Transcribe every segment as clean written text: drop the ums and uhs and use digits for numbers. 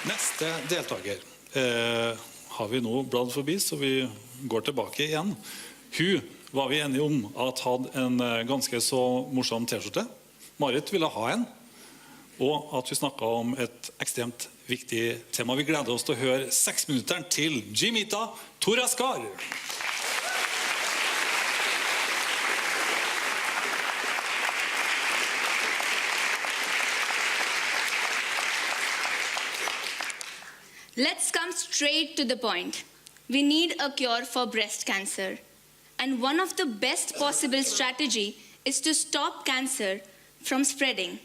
Neste deltaker har vi nå bladd forbi, så vi går tilbake igjen. Hun var vi enige om at hadde en ganske så morsom t-skjorte. Marit ville ha en, og at vi snakket om et ekstremt viktig tema. Vi gleder oss til å høre 6 minutter til Jimita Toraskar. Let's come straight to the point. We need a cure for breast cancer. And one of the best possible strategy is to stop cancer from spreading.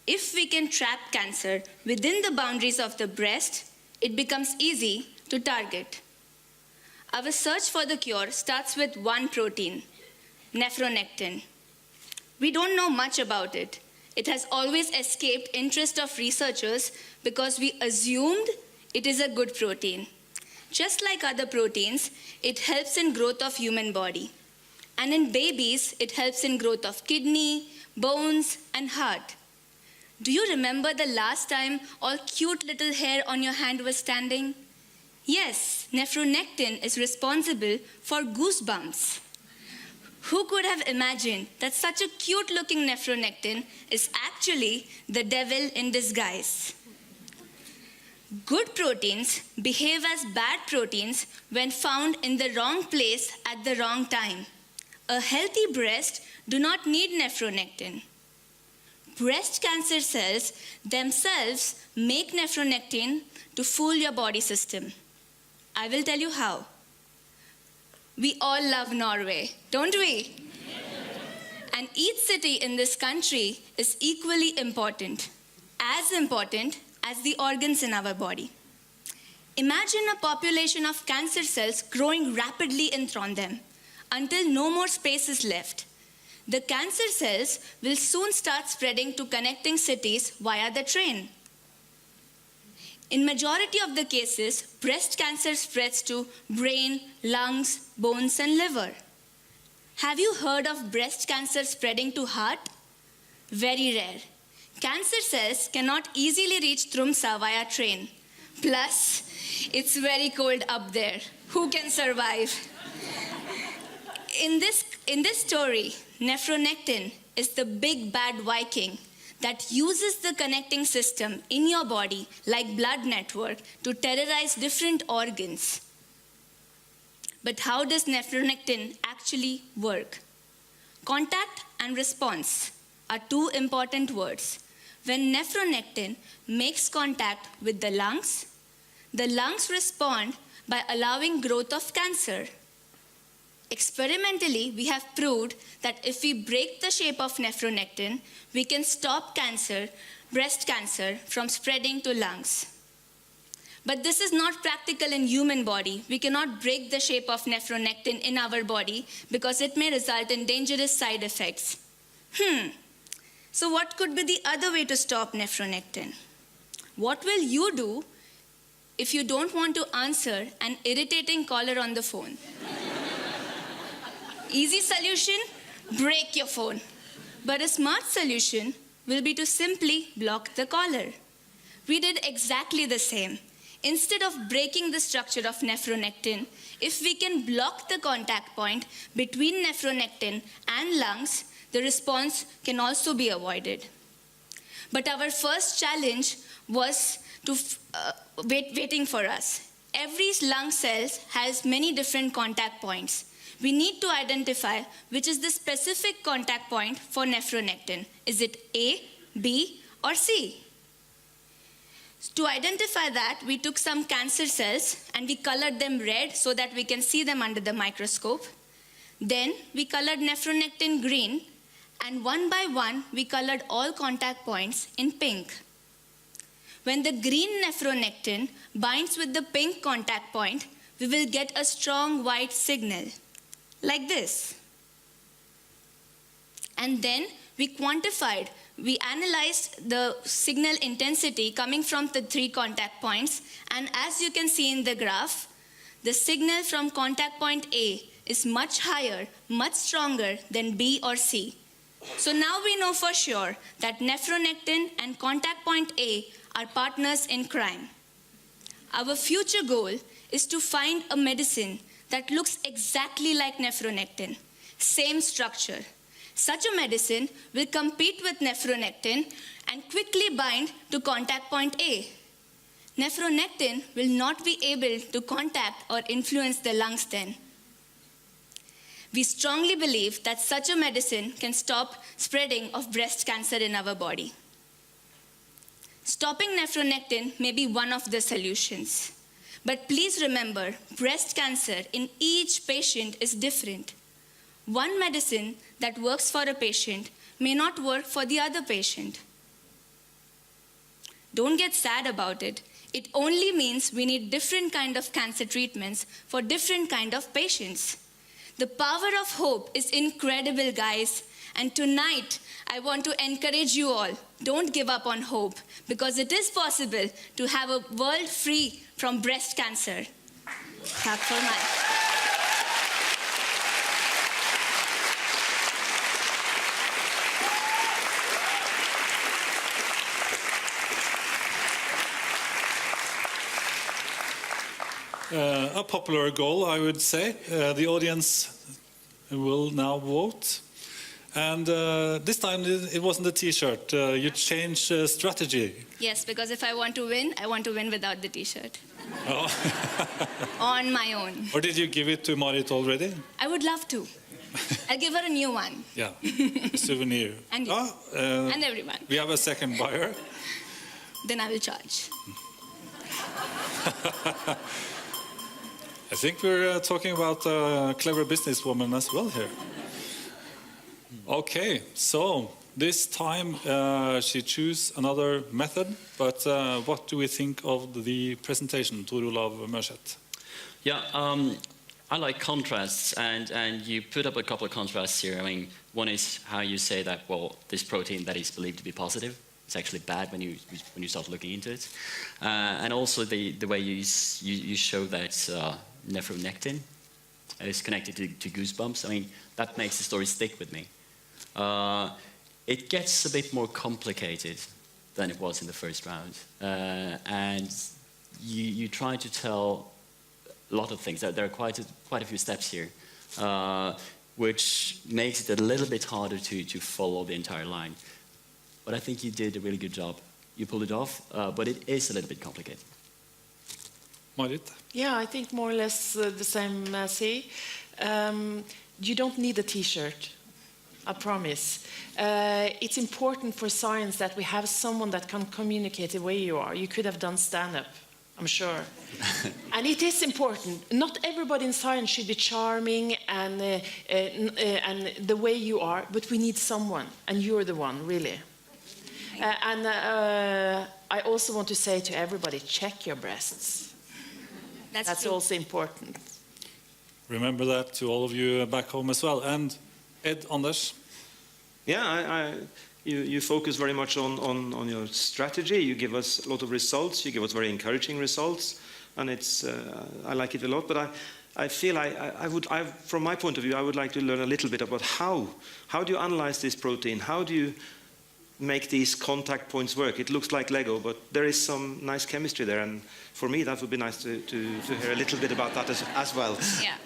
If we can trap cancer within the boundaries of the breast, it becomes easy to target. Our search for the cure starts with one protein, nephronectin. We don't know much about it. It has always escaped interest of researchers because we assumed it is a good protein. Just like other proteins, it helps in growth of human body. And in babies, it helps in growth of kidney, bones, and heart. Do you remember the last time all cute little hair on your hand was standing? Yes, nephronectin is responsible for goosebumps. Who could have imagined that such a cute-looking nephronectin is actually the devil in disguise? Good proteins behave as bad proteins when found in the wrong place at the wrong time. A healthy breast do not need nephronectin. Breast cancer cells themselves make nephronectin to fool your body system. I will tell you how. We all love Norway, don't we? And each city in this country is equally important as the organs in our body. Imagine a population of cancer cells growing rapidly in Trondheim until no more space is left. The cancer cells will soon start spreading to connecting cities via the train. In majority of the cases, breast cancer spreads to brain, lungs, bones, and liver. Have you heard of breast cancer spreading to heart? Very rare. Cancer cells cannot easily reach Tromsø via train. Plus, it's very cold up there. Who can survive? In this story, nephronectin is the big bad Viking that uses the connecting system in your body like blood network to terrorize different organs. But how does nephronectin actually work? Contact and response are two important words. When nephronectin makes contact with the lungs respond by allowing growth of cancer. Experimentally, we have proved that if we break the shape of nephronectin, we can stop cancer, breast cancer, from spreading to lungs. But this is not practical in human body. We cannot break the shape of nephronectin in our body because it may result in dangerous side effects. So what could be the other way to stop nephronectin? What will you do if you don't want to answer an irritating caller on the phone? Easy solution, break your phone. But a smart solution will be to simply block the caller. We did exactly the same. Instead of breaking the structure of nephronectin, if we can block the contact point between nephronectin and lungs, the response can also be avoided. But our first challenge was waiting for us. Every lung cell has many different contact points. We need to identify which is the specific contact point for nephronectin. Is it A, B, or C? To identify that, we took some cancer cells and we colored them red so that we can see them under the microscope. Then we colored nephronectin green, and one by one, we colored all contact points in pink. When the green nephronectin binds with the pink contact point, we will get a strong white signal, like this. And then we analyzed the signal intensity coming from the 3 contact points, and as you can see in the graph, the signal from contact point A is much higher, much stronger than B or C. So now we know for sure that nephronectin and contact point A are partners in crime. Our future goal is to find a medicine that looks exactly like nephronectin, same structure. Such a medicine will compete with nephronectin and quickly bind to contact point A. Nephronectin will not be able to contact or influence the lungs then. We strongly believe that such a medicine can stop spreading of breast cancer in our body. Stopping nephronectin may be one of the solutions. But please remember, breast cancer in each patient is different. One medicine that works for a patient may not work for the other patient. Don't get sad about it. It only means we need different kind of cancer treatments for different kind of patients. The power of hope is incredible, guys. And tonight, I want to encourage you all, don't give up on hope, because it is possible to have a world free from breast cancer. Clap for Mike. A popular goal, I would say. The audience will now vote. And this time it wasn't a t-shirt. You changed strategy. Yes, because if I want to win without the t-shirt. Oh. On my own. Or did you give it to Marit already? I would love to. I'll give her a new one. Yeah, a souvenir. And you. And everyone. We have a second buyer. Then I will charge. I think we're talking about a clever businesswoman as well here. Okay, so this time she chose another method, but what do we think of the presentation, Tor Olav Mørseth? Yeah, I like contrasts, and you put up a couple of contrasts here. I mean, one is how you say that, well, this protein that is believed to be positive, it's actually bad when you start looking into it. And also the way you show that nephronectin is connected to goosebumps. I mean, that makes the story stick with me. It gets a bit more complicated than it was in the first round. And you try to tell a lot of things. There are quite a few steps here, which makes it a little bit harder to follow the entire line. But I think you did a really good job. You pulled it off, but it is a little bit complicated. Marit? Yeah, I think more or less the same as he. You don't need a t-shirt, I promise. It's important for science that we have someone that can communicate the way you are. You could have done stand-up, I'm sure. And it is important. Not everybody in science should be charming and the way you are, but we need someone, and you're the one, really. I also want to say to everybody, check your breasts. That's also important. Remember that to all of you back home as well. And Ed, Anders? Yeah, you focus very much on your strategy. You give us a lot of results. You give us very encouraging results, and it's I like it a lot. But I feel from my point of view, I would like to learn a little bit about how do you analyze this protein? How do you make these contact points work? It looks like Lego, but there is some nice chemistry there, and for me that would be nice to hear a little bit about that as well. Yeah.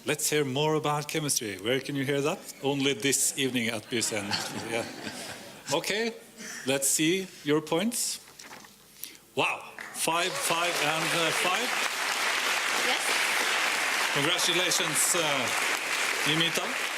Let's hear more about chemistry. Where can you hear that? Only this evening at Bysen. Yeah. Okay, let's see your points. Wow, 5, 5, and 5. Yes. Congratulations, Nimita.